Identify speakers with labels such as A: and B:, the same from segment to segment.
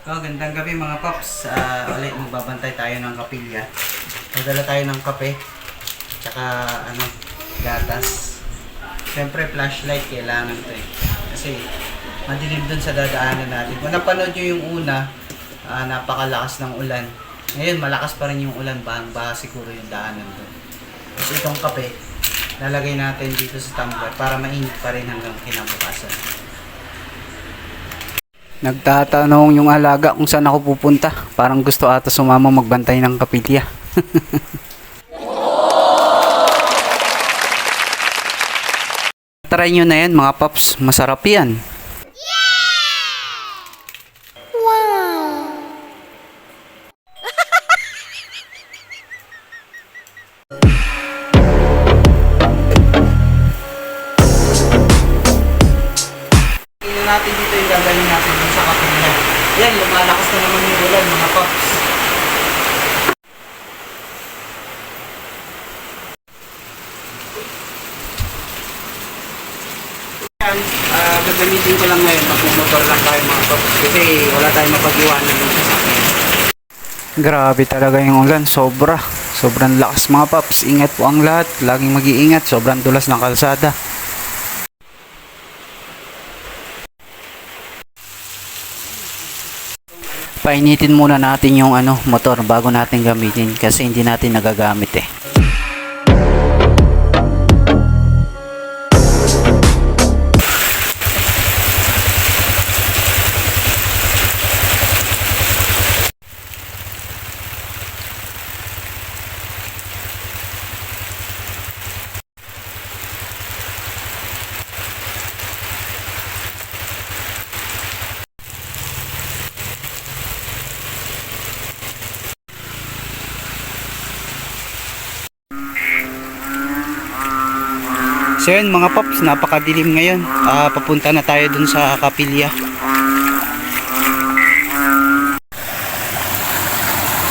A: Gandang gabi mga paps. Ulit magbabantay tayo ng kapilya. Magdala tayo ng kape. Tsaka gatas. Siyempre flashlight kailangan to eh. Kasi madilim dun sa dadaanan natin. Kung napanood nyo yung una, napakalakas ng ulan. Ngayon malakas pa rin yung ulan. Baha siguro yung daanan dun. Kasi itong kape, lalagay natin dito sa tumbler para mainit pa rin hanggang kinabukasan. Nagtatanong yung alaga kung saan ako pupunta. Parang gusto ata sumama magbantay ng kapilya. Try nyo na yan mga paps. Masarap yan. Natin dito yung gagawin natin dun sa kapilya. Yan, lumalakas na naman yung ulan mga paps. Yan, gagamitin ko lang ngayon. Magmumotor lang tayo mga paps. Kasi wala tayong mapag-iwanan yung sasakyan. Grabe talaga yung ulan. Sobrang lakas mga paps. Ingat po ang lahat. Laging mag-iingat. Sobrang dulas ng kalsada. Painitin muna natin yung motor bago natin gamitin kasi hindi natin nagagamit eh. So yun mga paps, napakadilim ngayon. Papunta na tayo dun sa kapilya.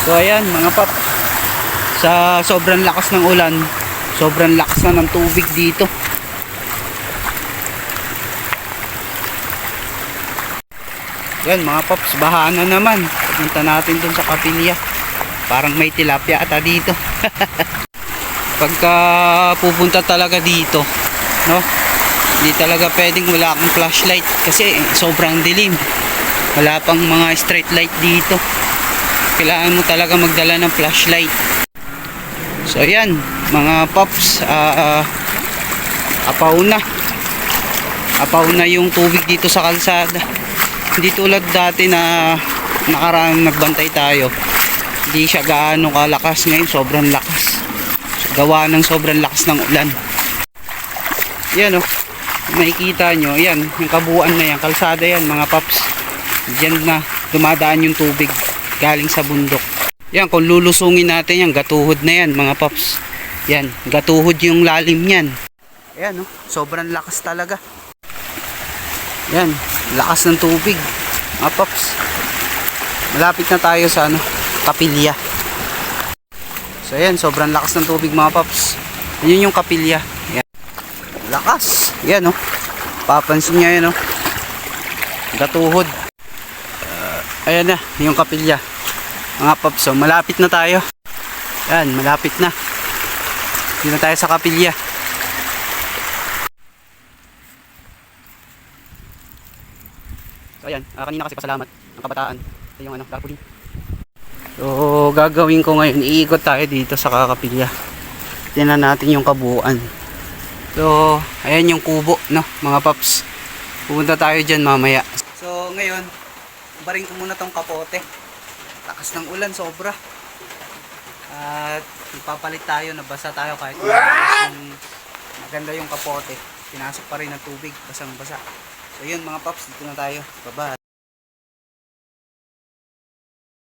A: So ayan mga paps, sa sobrang lakas ng ulan, sobrang lakas na ng tubig dito. Yan mga paps, baha na naman. Papunta natin dun sa kapilya. Parang may tilapia ata dito. Pagka pupunta talaga dito, no, hindi talaga pwedeng wala kang flashlight kasi sobrang dilim. Wala pang mga street light dito. Kailangan mo talaga magdala ng flashlight. So ayan mga paps, apaw na yung tubig dito sa kalsada. Hindi tulad dati na nakaraan nagbantay tayo, hindi siya gaano kalakas. Ngayon sobrang lakas, gawa ng sobrang lakas ng ulan. Yan makikita nyo, yan yung kabuuan na yan, kalsada yan mga paps. Diyan na dumadaan yung tubig galing sa bundok. Yan, kung lulusungin natin yan, gatuhod na yan mga paps. Yan, gatuhod yung lalim yan. Ayan sobrang lakas talaga. Yan, lakas ng tubig mga paps. Malapit na tayo sa kapilya. So ayan, sobrang lakas ng tubig mga paps. Yun yung kapilya. Ayan. Lakas. Yan papansin nyo yan gatuhod. Ayan na yung kapilya mga paps. So malapit na tayo. Ayan, malapit na. Dito na tayo sa kapilya. So ayan, kanina kasi pasalamat ang kabataan sa yung Darpuli. So gagawin ko ngayon, iikot tayo dito sa kakapilya. Tingnan natin yung kabuuan. So ayan yung kubo mga paps. Pupunta tayo dyan mamaya. So ngayon, baring ko muna tong kapote. Lakas ng ulan sobra. At ipapalit tayo, nabasa tayo kahit maganda yung kapote. Pinasok pa rin ng tubig, basang basa. So yun mga paps, dito na tayo. Bye bye.